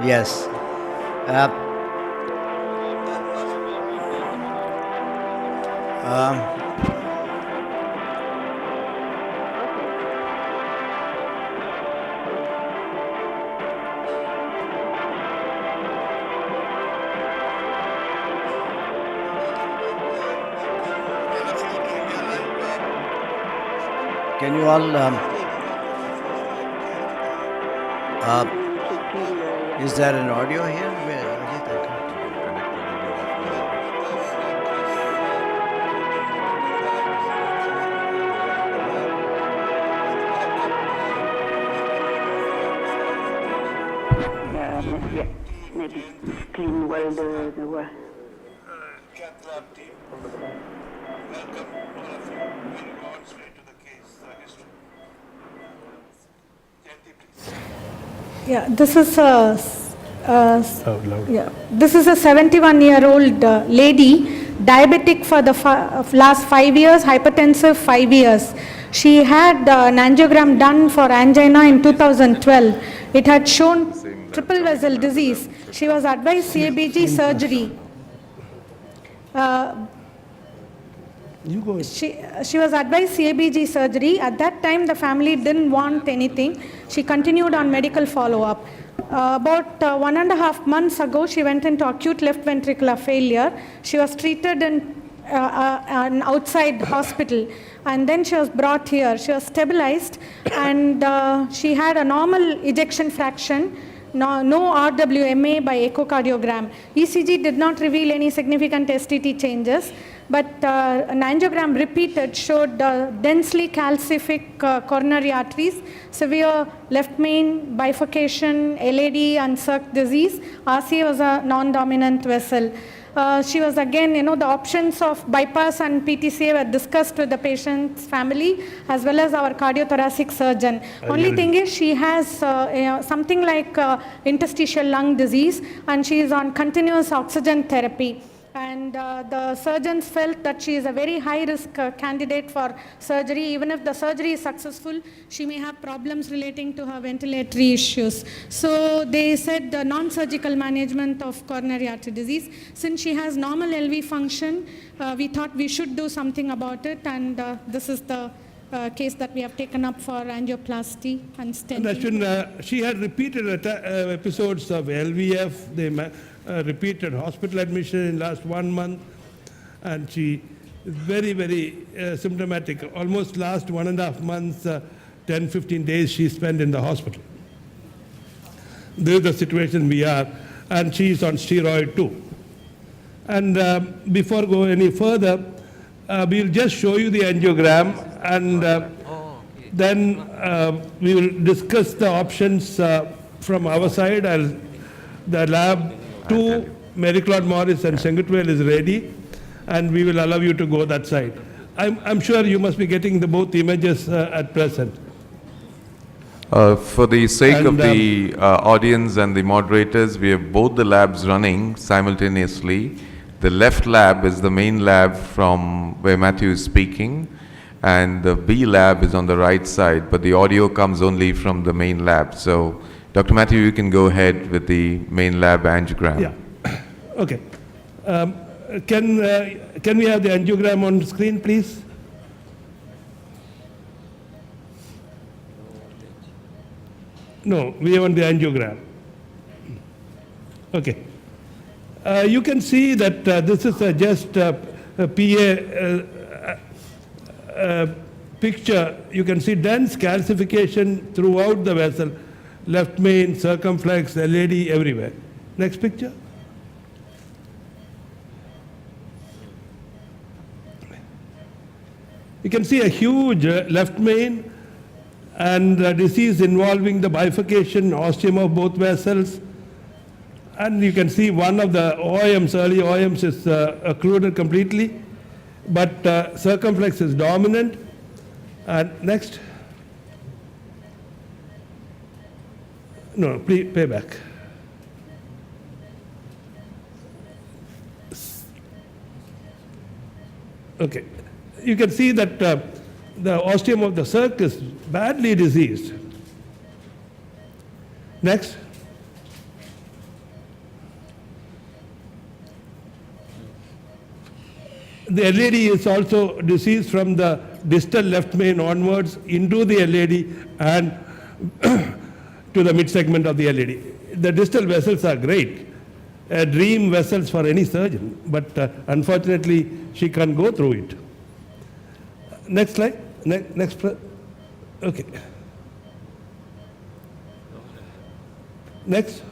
Yes. Uh, um, can you all? Is there an audio here? Ajit, I can't. Yeah, maybe clean well the well. Cath lab team, welcome all of you. We'll go on straight to the case history. Jayanti, please. Yeah, this is a 71-year-old lady, diabetic for the last 5 years, hypertensive 5 years. She had an angiogram done for angina in 2012. It had shown triple vessel disease. She was advised CABG surgery. She was advised CABG surgery. At that time, the family didn't want anything. She continued on medical follow-up. About 1.5 months ago, she went into acute left ventricular failure. She was treated in an outside hospital, and then she was brought here. She was stabilized, and she had a normal ejection fraction. No RWMA by echocardiogram. ECG did not reveal any significant STT changes, but an angiogram repeated showed densely calcific coronary arteries, severe left main bifurcation, LAD and circ disease. RCA was a non-dominant vessel. She was again, the options of bypass and PTCA were discussed with the patient's family as well as our cardiothoracic surgeon. Only thing is she has something like interstitial lung disease, and she is on continuous oxygen therapy. And the surgeons felt that she is a very high-risk candidate for surgery. Even if the surgery is successful, she may have problems relating to her ventilatory issues. So they said the non-surgical management of coronary artery disease. Since she has normal LV function, we thought we should do something about it, and this is the case that we have taken up for angioplasty and stenting. She had repeated episodes of LVF. Repeated hospital admission in last 1 month, and she is very, very symptomatic. Almost last 1.5 months, 10-15 days she spent in the hospital. This is the situation we are, and she is on steroid too. And before going any further, we'll just show you the angiogram, and then we will discuss the options from our side. The lab 2, Mary Claude Morris and Sengutuel is ready, and we will allow you to go that side. I'm sure you must be getting both images at present. For the sake of the audience and the moderators, we have both the labs running simultaneously. The left lab is the main lab from where Mathew is speaking, and the B lab is on the right side, but the audio comes only from the main lab. So Dr. Mathew, you can go ahead with the main lab angiogram. Yeah. Okay. Can we have the angiogram on screen, please? No, we want the angiogram. Okay. You can see that this is just a PA picture. You can see dense calcification throughout the vessel. Left main, circumflex, LAD, everywhere. Next picture. You can see a huge left main and disease involving the bifurcation, ostium of both vessels. And you can see one of the OIMs, early OIMs is occluded completely, but circumflex is dominant. And next. No, please pay back. Okay. You can see that the ostium of the circ is badly diseased. Next. The LAD is also diseased from the distal left main onwards into the LAD and to the mid segment of the LAD. The distal vessels are great, dream vessels for any surgeon, but unfortunately she can't go through it. Next slide. Okay. Next.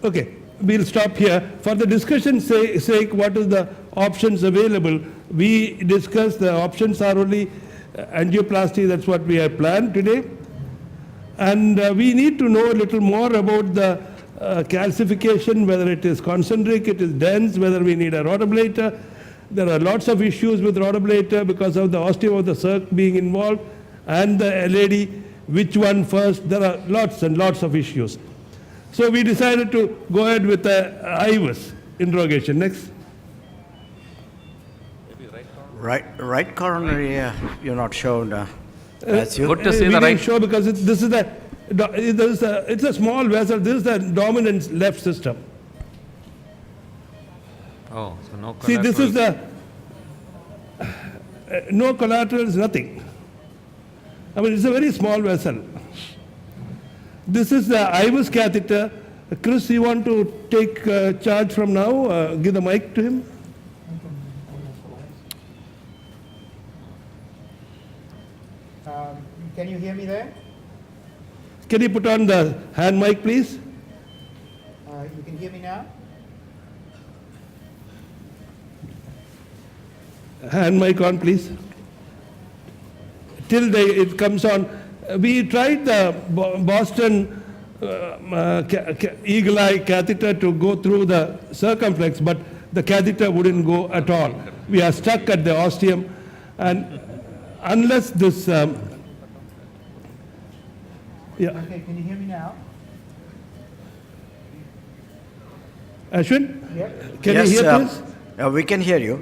Okay, we'll stop here. For the discussion's sake, what is the options available? We discussed the options are only angioplasty, that's what we have planned today. And we need to know a little more about the calcification, whether it is concentric, it is dense, whether we need a rhodoblator. There are lots of issues with rhodoblator because of the ostium of the circ being involved and the LAD, which one first. There are lots and lots of issues. So we decided to go ahead with the IVUS interrogation. Next. Right coronary, you're not shown, Mathew. Good to see We the didn't right. show because it's a small vessel. This is the dominant left system. Oh, so no See, this is collateral. the no collaterals, nothing. I mean, it's a very small vessel. This is the IVUS catheter. Chris, you want to take charge from now? Give the mic to him. Can you hear me there? Can you put on the hand mic, please? You can hear me now? Hand mic on, please. Till it comes on. We tried the Boston eagle eye catheter to go through the circumflex, but the catheter wouldn't go at all. We are stuck at the ostium, and unless this, yeah. Okay, can you hear me now? Ashwin, Yep. can Yes, you hear Chris? we can hear you.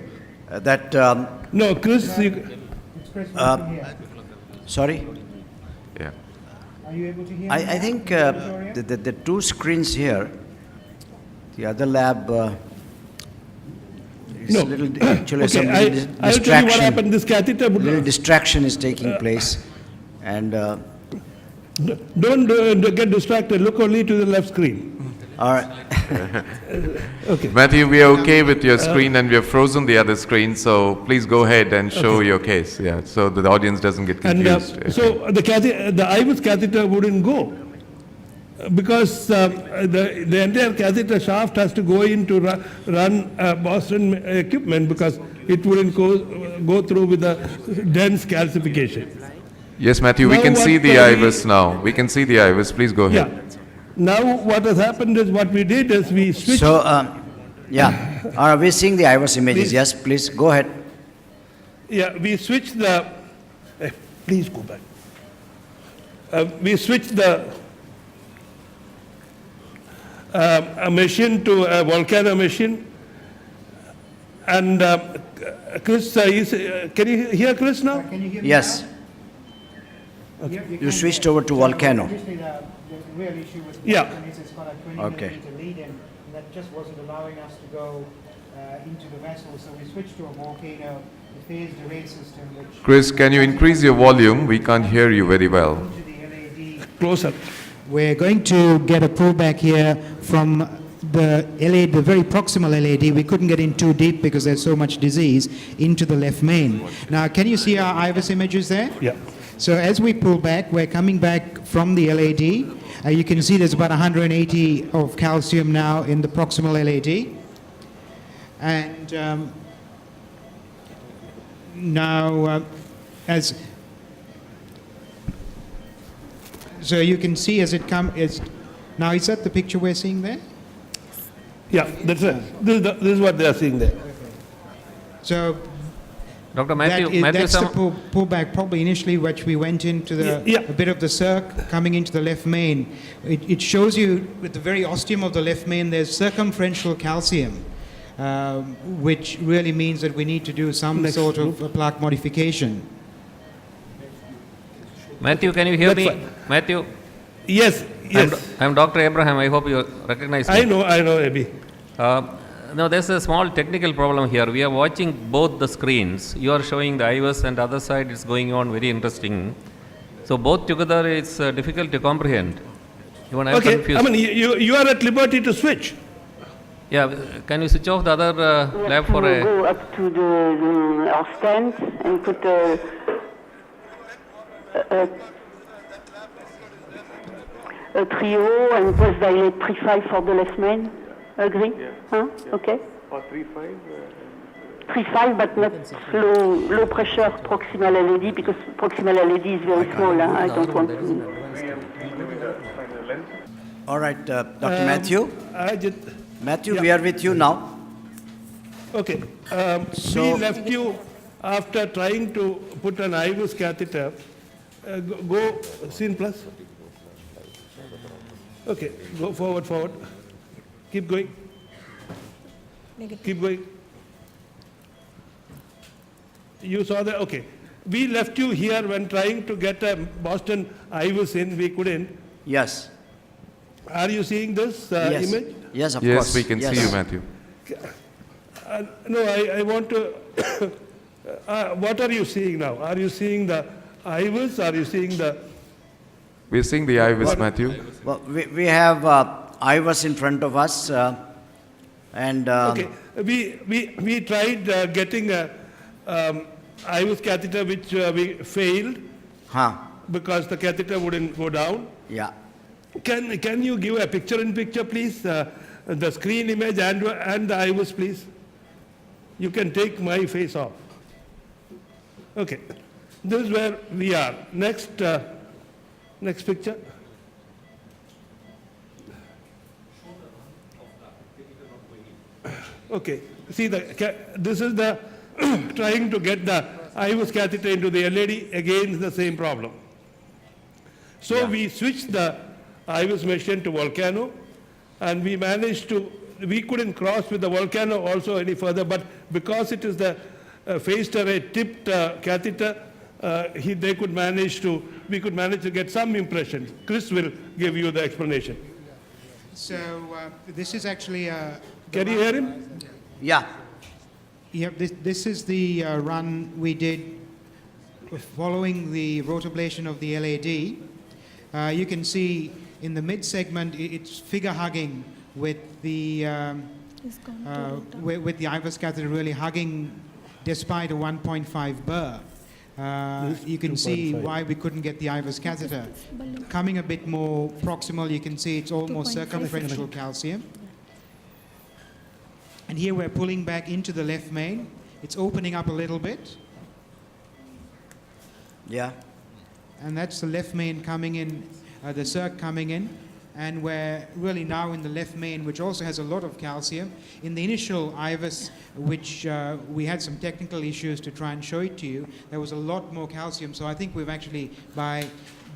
No, Chris. It's Chris from here. Sorry? Yeah. Are you able to hear me? I think Victoria? the two screens here, the other lab is No. a little, actually some Okay, little I'll tell you what happened. distraction. This catheter would Little distraction is taking place. And don't get distracted. Look only to the left screen. all right. Okay. Mathew, we are okay with your screen and we have frozen the other screen, so please go ahead and show your case, yeah, so that the audience doesn't get And confused. so the IVUS catheter wouldn't go because the entire catheter shaft has to go in to run Boston equipment because it wouldn't go through with the dense calcification. Yes, Mathew, we Now can see what the we- IVUS now. We can see the IVUS. Please go ahead. Yeah. Now what has happened is what we did is we switched. So, yeah. Are we seeing the IVUS images? Please. Yes, please, go ahead. Yeah, we switched the. Please go back. We switched the a machine to a volcano machine, and Chris, can you hear Chris now? Can you hear me Yes. now? You can switched hear. over to So volcano. Obviously, the real issue with Yeah. Boston is it's got a 20 Okay. millimeter lead in, and that just wasn't allowing us to go into the vessel. So we switched to a volcano, the phased array system, which Chris, can you increase your volume? We can't hear you very well. into the LAD. Closer. We're going to get a pullback here from the LAD, the very proximal LAD. We couldn't get in too deep because there's so much disease into the left main. Now, can you see our IVUS images there? Yeah. So as we pull back, we're coming back from the LAD. You can see there's about 180 of calcium now in the proximal LAD. And now, so you can see as it comes, now is that the picture we're seeing there? Yeah, that's it. This is what they are seeing there. So Dr. Mathew, that's the some, pullback probably initially, which we went into the Yeah. a bit of the circ coming into the left main. It shows you with the very ostium of the left main, there's circumferential calcium, which really means that we need to do some Next sort of a plaque modification. Mathew, can you hear That's me? fine. Matthew, Yes, yes. I'm Dr. Abraham. I hope you recognize me. I know, Abhi. No, there's a small technical problem here. We are watching both the screens. You are showing the IVUS and other side is going on very interesting. So both together it's difficult to comprehend. Even I'm Okay, confused. I mean, you are at liberty to switch. Yeah, can you switch off the other We lab have to for a... go up to our stand and put a trio and pulse dilate 3.5 for the left main. Agree? Huh? Okay. Or 3.5? 3.5, but not low pressure proximal LED, because proximal LED is very small. Huh? I don't want to. All right, Dr. Mathew. I just, Mathew, we are with you now. okay, So- we left you after trying to put an IVUS catheter. Go scene plus. Okay, go forward. Keep going. Keep going. You saw that, okay. We left you here when trying to get a Boston IVUS in, we couldn't. Yes. Are you seeing this Yes. image? Yes, of Yes, course. we can Yes. see you, Matthew. No, I want to, what are you seeing now? Are you seeing the IVUS? Are you seeing the, We're seeing the IVUS, What? Matthew. Well, we have IVUS in front of us, and okay. We tried getting a IVUS catheter which we failed because the catheter wouldn't go down. yeah. Can you give a picture-in-picture, please? The screen image and the IVUS, please. You can take my face off. Okay. This is where we are. Next picture. Okay. See, this is the trying to get the IVUS catheter into the LED. Again, the same problem. So we switched the IVUS machine to Volcano, and we managed to, we couldn't cross with the Volcano also any further, but because it is the phased array tipped catheter, we could manage to get some impressions. Chris will give you the explanation. So this is actually Can you hear him? Yeah. yeah, this is the run we did following the rotablation of the LAD. You can see in the mid segment it's figure hugging with the with the IVUS catheter really hugging despite a 1.5 burr. You can see why we couldn't get the IVUS catheter. Coming a bit more proximal, you can see it's almost circumferential calcium. And here we're pulling back into the left main. It's opening up a little bit. Yeah. And that's the left main coming in, the circ coming in. And we're really now in the left main, which also has a lot of calcium. In the initial IVUS, which we had some technical issues to try and show it to you, there was a lot more calcium. So I think we've actually, by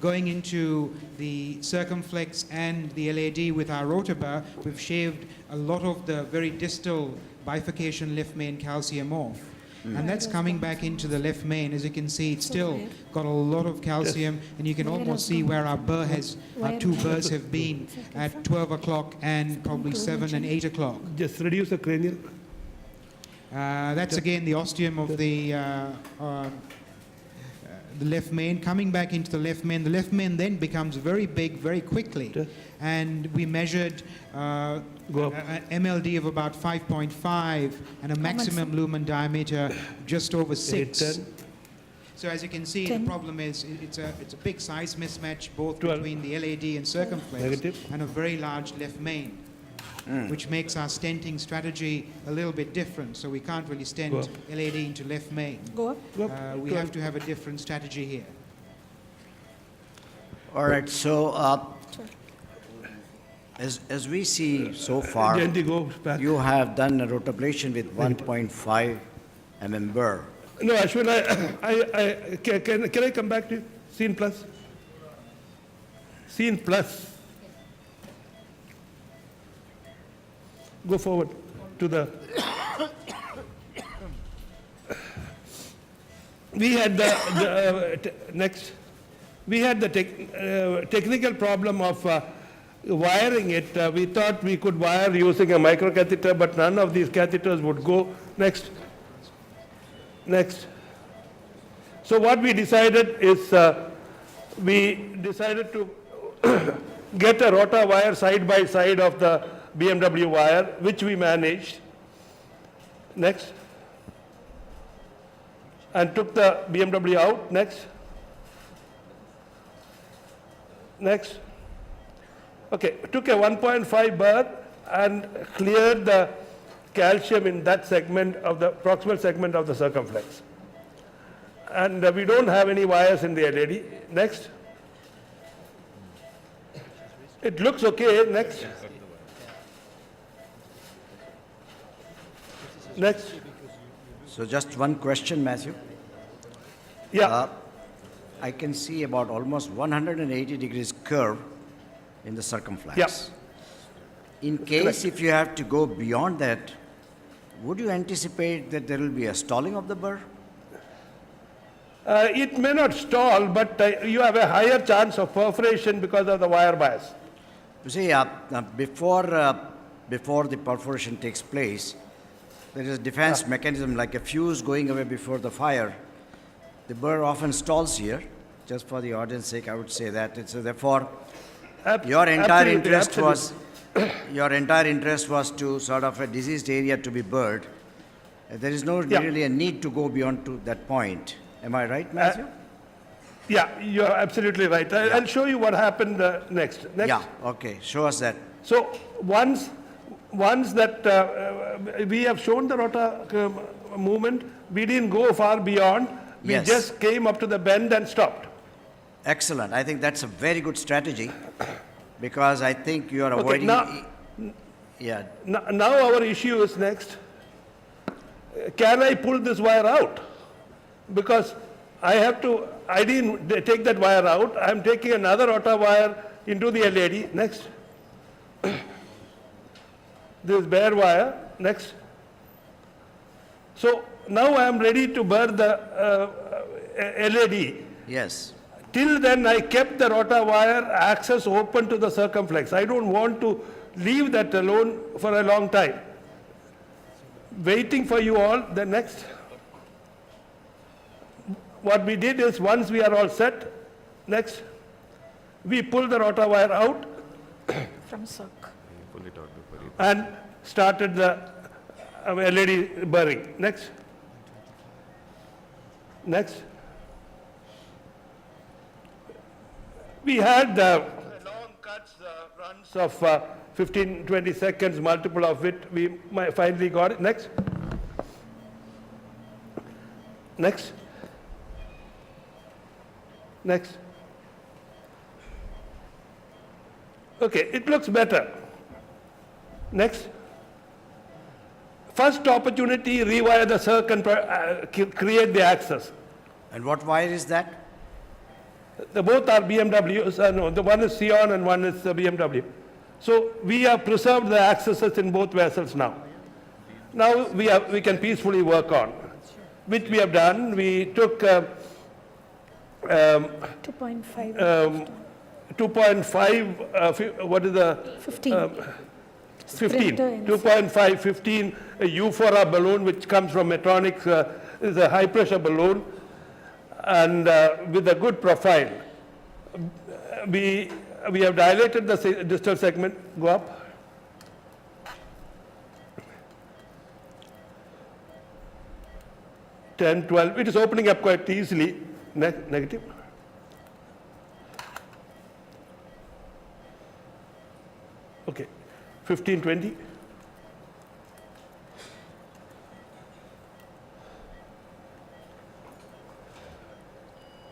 going into the circumflex and the LAD with our rotabar, we've shaved a lot of the very distal bifurcation left main calcium off. And that's coming back into the left main. As you can see, it's still got a lot of calcium, and you can almost see where our burr has, our two burrs have been at 12 o'clock and probably 7 and 8 o'clock. Just reduce the cranial. That's again the ostium of the left main. Coming back into the left main then becomes very big very quickly. And we measured an MLD of about 5.5 and a maximum lumen diameter just over 6. 10. So as you can see, the problem is it's a big size mismatch both 12. between the LAD and circumflex Negative. and a very large left main, which makes our stenting strategy a little bit different. So we can't really stent Go up. LAD into left main. Go up. We have to have a different strategy here. All right. So as we see so far, Gently go back. you have done a rotablation with 1.5 burr. No, Ashwin, can I come back to scene plus? Scene plus. Go forward to the. We had the next. We had the technical problem of wiring it, we thought we could wire using a microcatheter, but none of these catheters would go. Next. Next. So what we decided is, we decided to get a rotor wire side by side of the BMW wire, which we managed. Next. And took the BMW out. Next. Next. Okay, took a 1.5 burr and cleared the calcium in that segment of the proximal segment of the circumflex. And we don't have any wires in the LED. Next. It looks okay. Next. Next. So just one question, Matthew. Yeah. I can see about almost 180 degrees curve in the circumflex. Yeah. In case if you have to go beyond that, would you anticipate that there will be a stalling of the burr? It may not stall, but you have a higher chance of perforation because of the wire bias. You see, before the perforation takes place, there is a defense mechanism like a fuse going away before the fire. The burr often stalls here. Just for the audience sake, I would say that. So therefore, your entire interest was to sort of a diseased area to be burred. There is no really a need to go beyond to that point. Am I right, Matthew? Yeah, you're absolutely right. I'll show you what happened next. Next. Yeah, okay. Show us that. So once that we have shown the rotor movement, we didn't go far beyond. We Yes. just came up to the bend and stopped. Excellent. I think that's a very good strategy because I think you are avoiding. Yeah. Now our issue is next. Can I pull this wire out? Because I didn't take that wire out. I'm taking another rotor wire into the LED. Next. This is bare wire. Next. So now I am ready to burn the LED. Yes. Till then, I kept the rotor wire access open to the circumflex. I don't want to leave that alone for a long time. Waiting for you all. The next. What we did is, once we are all set, next, we pull the rotor wire out From circ. and started the LED burning. Next. Next. We had long cuts, runs of 15, 20 seconds, multiple of it. We finally got it. Next. Next. Next. Okay, it looks better. Next. First opportunity, rewire the circ and create the access. And what wire is that? The both are BMWs. No, the one is Sion and one is BMW. So we have preserved the accesses in both vessels now. Now we can peacefully work on, which we have done. We took 2.5. 2.5, what is the? 15. 15, Sprinter inside. 2.5, 15, a U4R balloon which comes from Metronics, is a high pressure balloon and with a good profile. We have dilated the distal segment, go up. Ten, 12, it is opening up quite easily. Negative. Okay, 15, 20.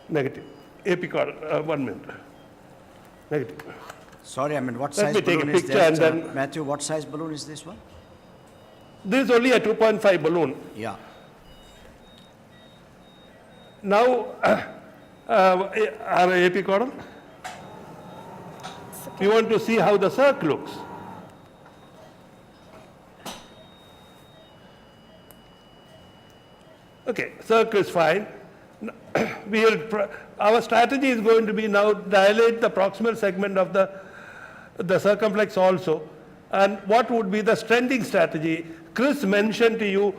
Negative. AP card, 1 minute. Negative. Sorry, I mean, what Let size me take a balloon is picture that? and then- Matthew, what size balloon is this one? This is only a 2.5 balloon. Yeah. Now, our AP cordon. We want to see how the circ looks. Okay, circ is fine. Our strategy is going to be now dilate the proximal segment of the the circumflex also. And what would be the stenting strategy? Chris mentioned to you,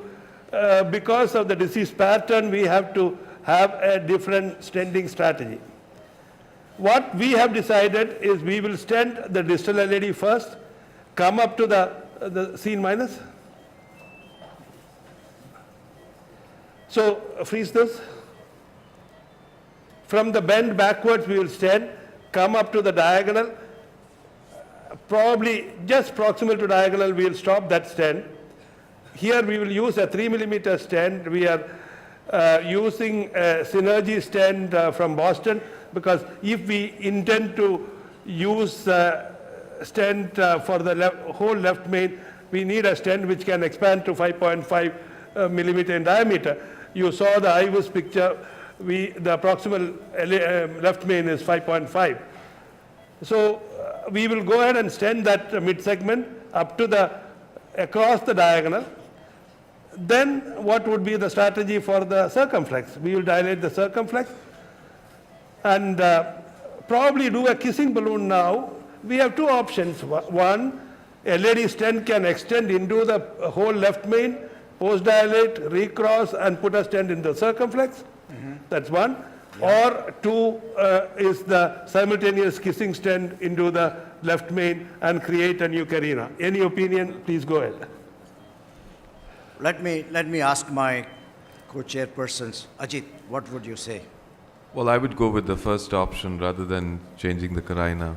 because of the disease pattern, we have to have a different stenting strategy. What we have decided is we will stent the distal LED first, come up to the scene minus. So freeze this. From the bend backwards, we will stent, come up to the diagonal. Probably just proximal to diagonal, we will stop that stent. Here we will use a 3 millimeter stent. We are using a synergy stent from Boston, because if we intend to use stent for the whole left main, we need a stent which can expand to 5.5 millimeter in diameter. You saw the IVUS picture. The proximal left main is 5.5. So we will go ahead and stent that mid segment up to across the diagonal. Then what would be the strategy for the circumflex? We will dilate the circumflex and probably do a kissing balloon now. We have two options. One, LED stent can extend into the whole left main, post-dilate, recross, and put a stent in the circumflex. That's one. Yeah. Or two is the simultaneous kissing stent into the left main and create a new carina. Any opinion? Please go ahead. Let me ask my co-chairpersons. Ajit, what would you say? Well, I would go with the first option rather than changing the carina,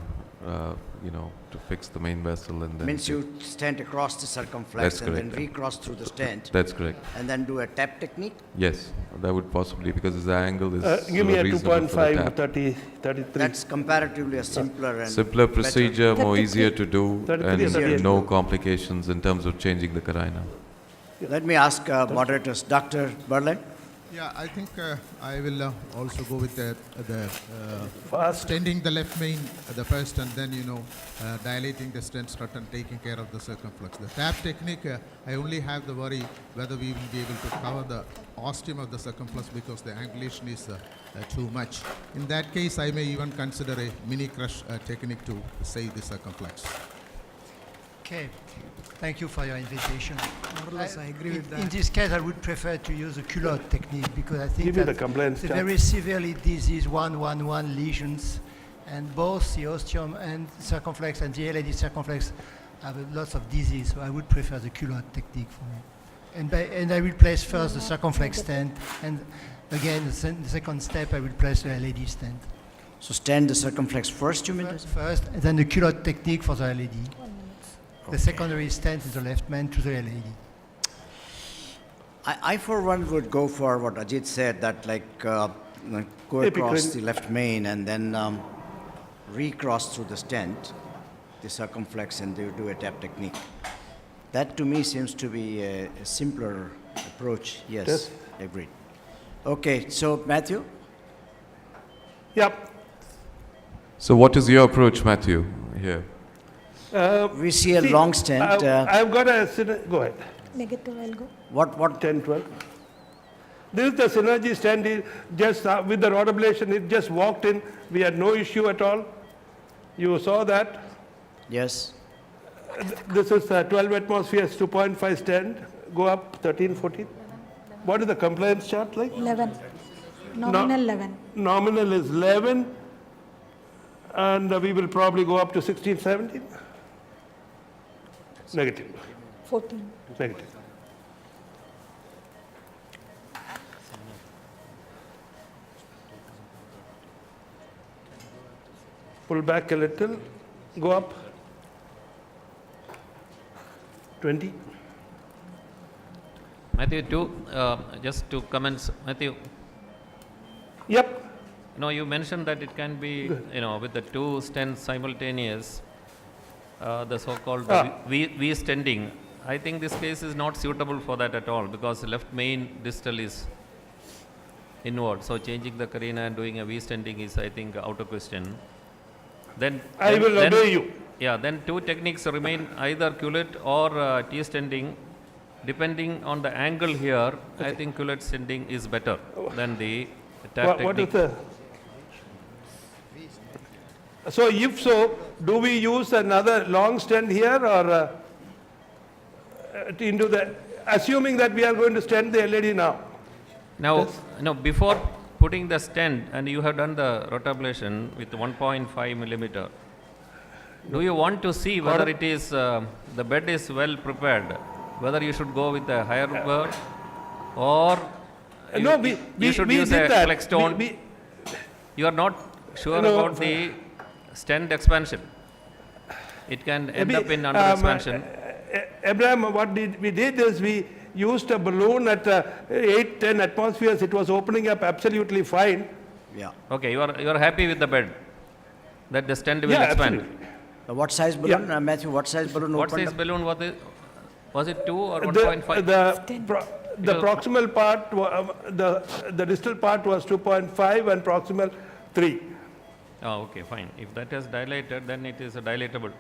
to fix the main vessel and then. Means you stent across the circumflex. That's and correct. then recross through the stent. That's correct. And then do a tap technique? Yes, that would possibly, because the angle is Give me a reasonable for the 2.5, tap. 30, 33. That's comparatively a simpler and Simpler procedure, more 33. easier to do, 33 and and 38. no complications in terms of changing the carina. Let me ask moderators. Dr. Berlin? Yeah, I think I will also go with the Fast. stenting the left main the first, and then dilating the stent strut and taking care of the circumflex. The tap technique, I only have the worry whether we will be able to cover the ostium of the circumflex because the angulation is too much. In that case, I may even consider a mini crush technique to save the circumflex. Okay, thank you for your invitation. More or less, I agree with In that. this case, I would prefer to use the culotte technique because I think Give me the that compliance the chart. very severely diseased 111 lesions, and both the ostium and circumflex and the LED circumflex have lots of disease, so I would prefer the culotte technique for me. And I will place first the circumflex stent, and again, the second step, I will place the LED stent. So stent the circumflex first, you mean? to say? First, and then the culotte technique for the LED. The Okay. secondary stent is the left main to the LED. I for one would go for what Ajit said, that go across the left main and then recross through the stent, the circumflex, and they do a tap technique. That to me seems to be a simpler approach. Yes, agreed. Okay, so Matthew? Yep. So what is your approach, Mathew, here? We see a long stent. I've got go ahead. Negative, I'll go. What 10, 12. This is the synergy stent. Just with the rod ablation, it just walked in. We had no issue at all. You saw that. Yes. This is 12 atmospheres, 2.5 stent. Go up 13, 14. What is the compliance chart like? 11. Nominal 11. Nominal is 11. And we will probably go up to 16, 17. Negative. 14. Negative. Pull back a little, go up. 20. Matthew, just two comments. Matthew, Yep. you mentioned that it can be, with the two stents simultaneous, the so-called V stenting. I think this case is not suitable for that at all because left main distal is inward. So changing the carina and doing a V stenting is, I think, out of question. Then I will obey you. Yeah, then two techniques remain, either culotte or T stenting. Depending on the angle here, I think culotte stenting is better than the tap What is technique. So if so, do we use another long stent here or into the, assuming that we are going to stent the LED now? Now, no, before putting the stent, and you have done the rotablation with 1.5 millimeter, do you want to see whether it is, the bed is well prepared, whether you should go with a higher burr or No, you should we use did a that. flex stone? You are not sure No. about the stent expansion. It can end up in under expansion. Abraham, what we did is we used a balloon at 8-10 atmospheres. It was opening up absolutely fine. Yeah. Okay, you are happy with the bed, that the stent will Yeah, expand. absolutely. What size balloon, Matthew? What size balloon What opened size up? balloon was it 2 or The, 1.5? the proximal part, the distal part was 2.5 and proximal 3. Oh, okay, fine. If that is dilated, then it is dilatable.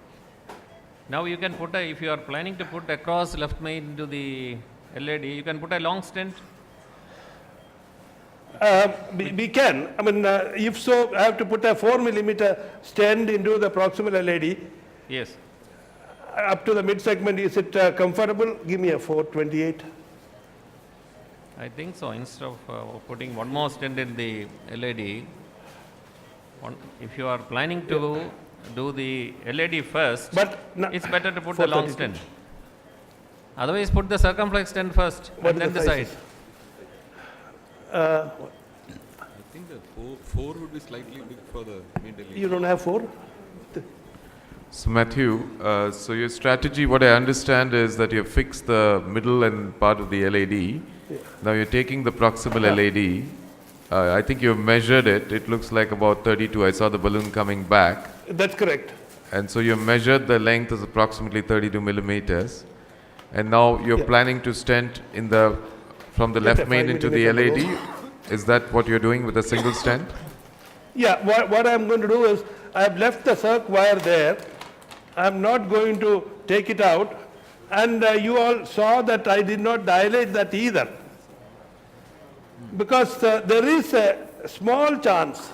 Now you can put if you are planning to put across left main into the LED, you can put a long stent. We can. I mean, if so, I have to put a 4 millimeter stent into the proximal LED. Yes. Up to the mid segment, is it comfortable? Give me a 428. I think so. Instead of putting one more stent in the LED, if you are planning to do the LED first, But it's better to put the long 432. stent. Otherwise, put the circumflex stent first What and is then the the side. sizes? I think the four would be slightly big for the mid-LED. You don't have 4? So Matthew, so your strategy, what I understand is that you have fixed the middle and part of the LED. Now you're taking the proximal LED. I think you've measured it. It looks like about 32. I saw the balloon coming back. That's correct. And so you've measured the length as approximately 32 millimeters. And now you're planning to stent in the, from the Get left a main 5 into the millimeter LED. Is that what you're doing with a single stent? Yeah, what I'm going to do is, I've left the circ wire there. I'm not going to take it out. And you all saw that I did not dilate that either. Because there is a small chance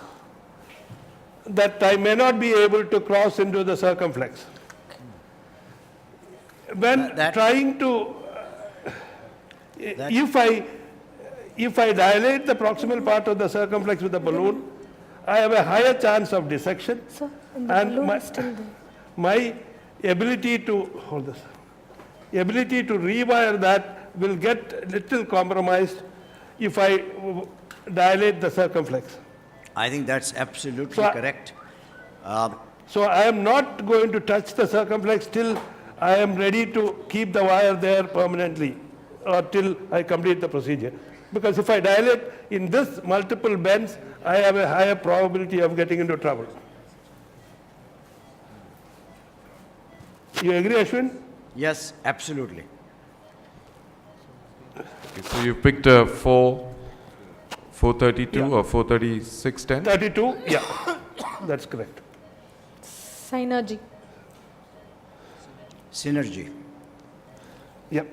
that I may not be able to cross into the circumflex. When That- trying to, if I dilate the proximal part of the circumflex with the balloon, I have a higher chance of dissection. Sir, and the And balloon my- is still there. My ability to, hold this, ability to rewire that will get little compromised if I dilate the circumflex. I think that's absolutely So I- correct. So I am not going to touch the circumflex till I am ready to keep the wire there permanently or till I complete the procedure. Because if I dilate in this multiple bends, I have a higher probability of getting into trouble. You agree, Ashwin? Yes, absolutely. Okay, so you picked a 432 Yeah. or 436 stent? 32? Yeah, that's correct. Synergy. Synergy. Yep.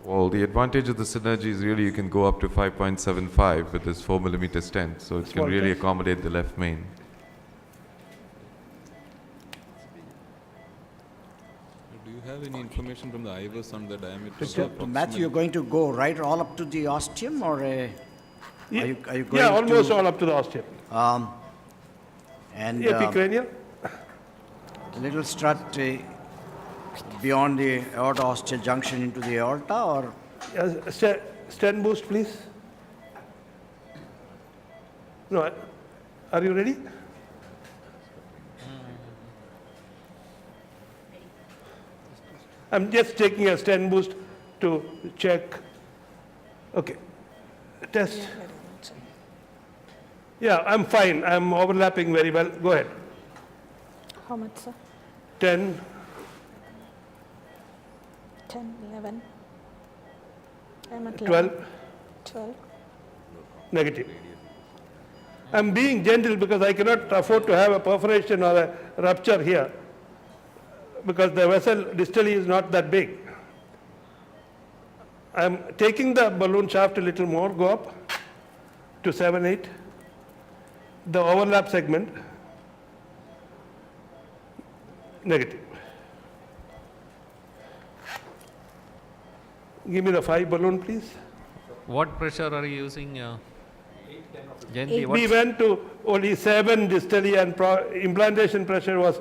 Well, the advantage of the synergy is really you can go up to 5.75 with this 4 millimeter stent, so it can Small really test. accommodate the left main. Do you have any information from the IVUS on the diameter of So, the Matthew, you're going to go right all up to the ostium, or are you going Yeah, almost to, all up to the ostium. and Epicranial? little strut beyond the aorta-ostial junction into the aorta, or Stent boost, please. No, are you ready? I'm just taking a stent boost to check. Okay. Test. Yeah, I'm fine. I'm overlapping very well. Go ahead. How much, sir? 10. 10, 11. I'm at 12. 12. Negative. I'm being gentle because I cannot afford to have a perforation or a rupture here because the vessel distally is not that big. I'm taking the balloon shaft a little more, go up, to 7-8. The overlap segment, negative. Give me the 5 balloon, please. What pressure are you using? Jayanti, We went to only 7 distally and implantation pressure was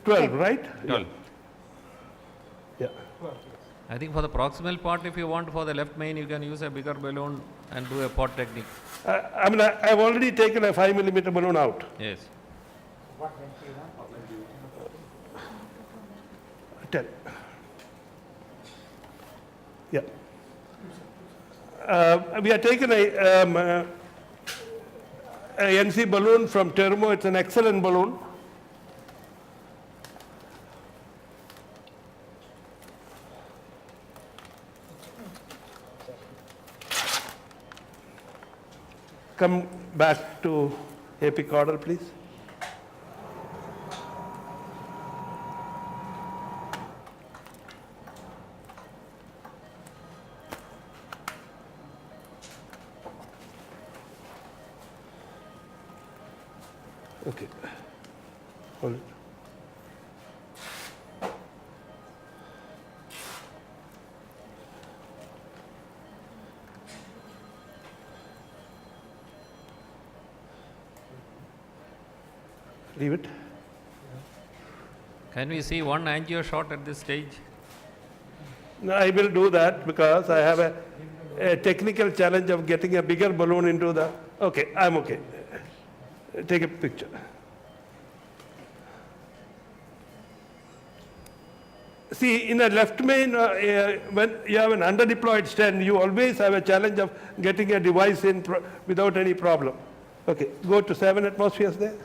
12, right? 12. Yeah. I think for the proximal part, if you want for the left main, you can use a bigger balloon and do a pot technique. I mean, I've already taken a 5 millimeter balloon out. Yes. 10. Yeah. We have taken a NC balloon from Termo. It's an excellent balloon. Come back to epic order, please. Okay. Hold it. Leave it. Can we see one angio shot at this stage? No, I will do that because I have a technical challenge of getting a bigger balloon into the. Okay, I'm okay. Take a picture. See, in a left main, when you have an underdeployed stent, you always have a challenge of getting a device in without any problem. Okay, go to 7 atmospheres there.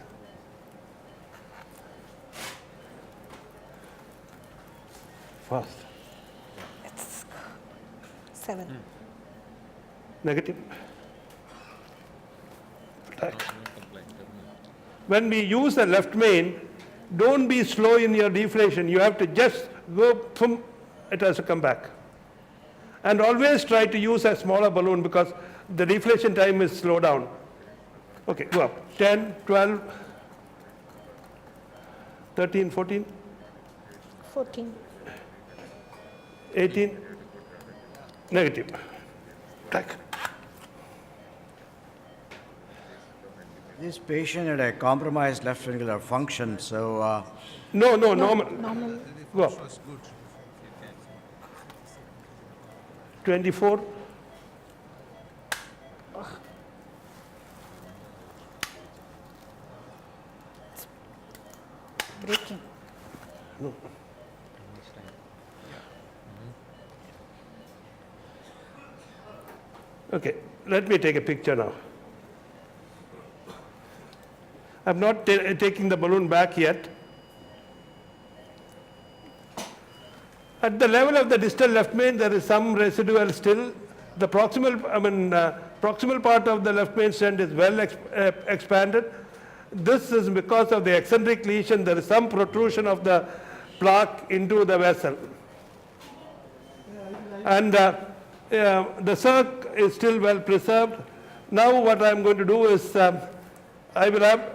Fast. 7. Negative. Attack. When we use the left main, don't be slow in your deflation. You have to just go, boom, it has to come back. And always try to use a smaller balloon because the deflation time is slow down. Okay, go up. 10, 12, 13, 14, 14. 18, negative. Attack. This patient had a compromised left ventricular function, so No, normal. Normal. Go up. 24. Breaking. Okay, let me take a picture now. I'm not taking the balloon back yet. At the level of the distal left main, there is some residual still. The proximal part of the left main stent is well expanded. This is because of the eccentric lesion. There is some protrusion of the plaque into the vessel. And the circ is still well preserved. Now what I'm going to do is I will have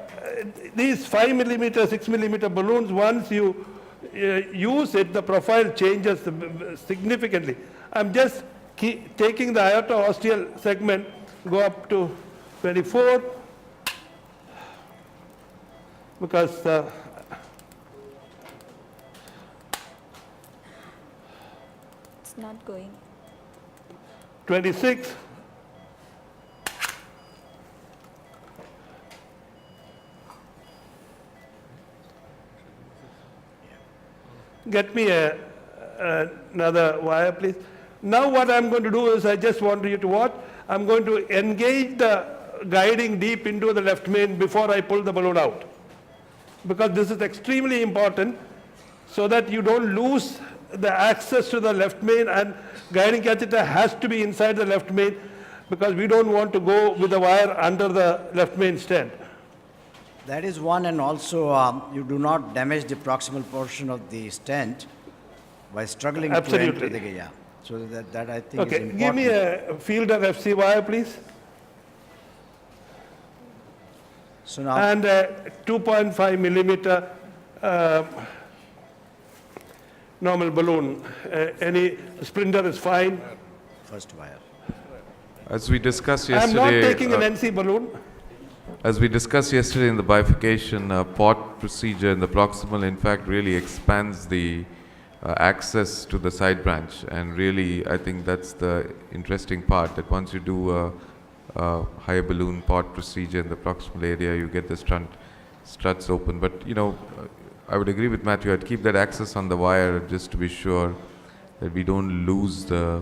these 5 millimeter, 6 millimeter balloons. Once you use it, the profile changes significantly. I'm just taking the aorto-ostial segment, go up to 24, because It's not going. 26, get me another wire, please. Now what I'm going to do is I just want you to watch. I'm going to engage the guiding deep into the left main before I pull the balloon out, because this is extremely important so that you don't lose the access to the left main, and guiding catheter has to be inside the left main because we don't want to go with the wire under the left main stent. that is one, and also you do not damage the proximal portion of the stent by struggling to enter Absolutely. the, yeah. So that I think is Okay, important. give me a fielder FC wire, please. So now, and a 2.5 millimeter normal balloon. Any sprinter is fine. first wire. As we discussed I'm not yesterday, taking an NC balloon. as we discussed yesterday in the bifurcation, port procedure in the proximal, in fact, really expands the access to the side branch, and really, I think that's the interesting part. That once you do a higher balloon port procedure in the proximal area, you get the struts open. But I would agree with Matthew. I'd keep that access on the wire just to be sure that we don't lose the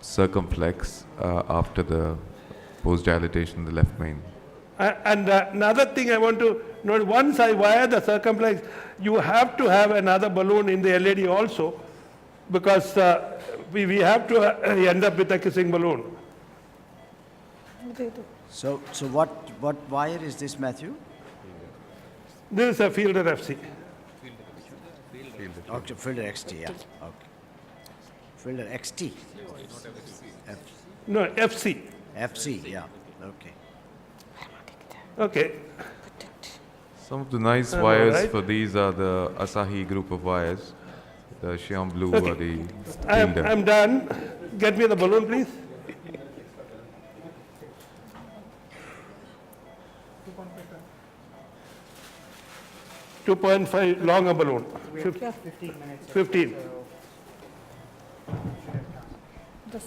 circumflex after the post dilatation in the left main. And another thing I want to note, once I wire the circumflex, you have to have another balloon in the LED also, because we have to end up with a kissing balloon. So what wire is this, Matthew? This is a Fielder FC. Okay, Fielder XT, yeah. Okay. Fielder XT. No, FC. FC, yeah. Okay. Okay. Some of the nice wires right. for these are the Asahi group of wires, the Xiaom Blue or the Fielder. I'm done. Get me the balloon, please. .5 longer balloon. 15.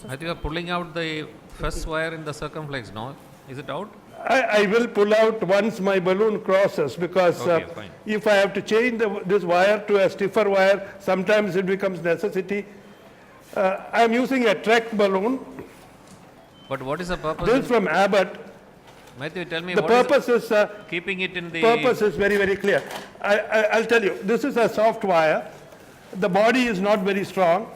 I think you are pulling out the first wire in the circumflex, no? Is it out? I will pull out once my balloon crosses, because Okay, fine. if I have to change this wire to a stiffer wire, sometimes it becomes necessity. I am using a Trek balloon. But what is the purpose? This is from Abbott. Matthew, tell me The what is purpose is keeping it in the... purpose is very, very clear. I'll tell you, this is a soft wire. The body is not very strong.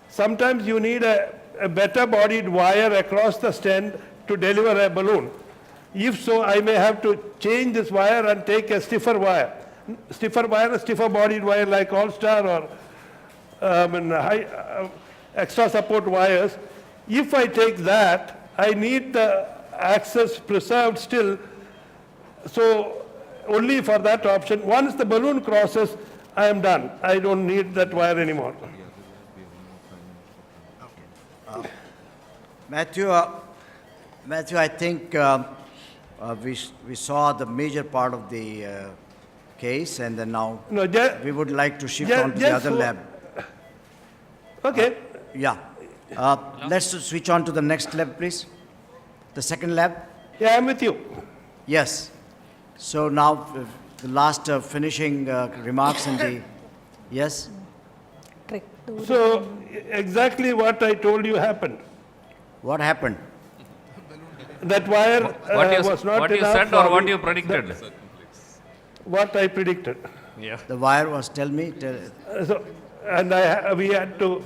Sometimes you need a better bodied wire across the stand to deliver a balloon. If so, I may have to change this wire and take a stiffer wire. Stiffer wire, a stiffer bodied wire like All-Star or extra support wires. If I take that, I need the access preserved still. So only for that option. Once the balloon crosses, I am done. I don't need that wire anymore. Matthew, I think we saw the major part of the case, and then now No, we would like to shift on to the just other for- lab. Okay. Yeah. Let's switch on to the next lab, please. The second lab. Yeah, I'm with you. Yes. So now the last finishing remarks in the yes. So exactly what I told you happened. What happened? That wire was not what you enough said for or what me. you predicted? What I predicted. Yeah. The wire was. Tell me. So, and we had to,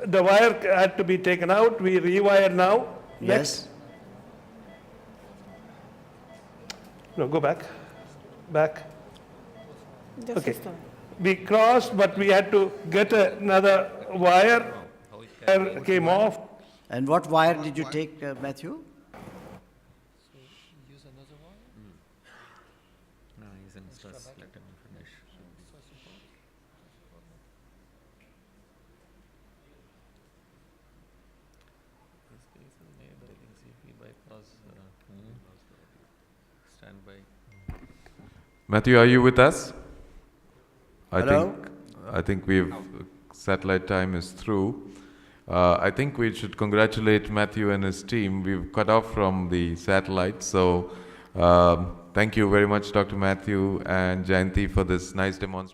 the wire had to be taken out. We rewired now. Yes. No, go back. Back. Okay. We crossed, but we had to get another wire. Wire came off. And what wire did you take, Matthew? No, he's in stress. Let him finish. This case is made telling CP bypass standby. Matthew, are you with us? Hello? I think satellite time is through. I think we should congratulate Matthew and his team. We've cut off from the satellite, so thank you very much, Dr. Matthew and Jayanti, for this nice demonstration.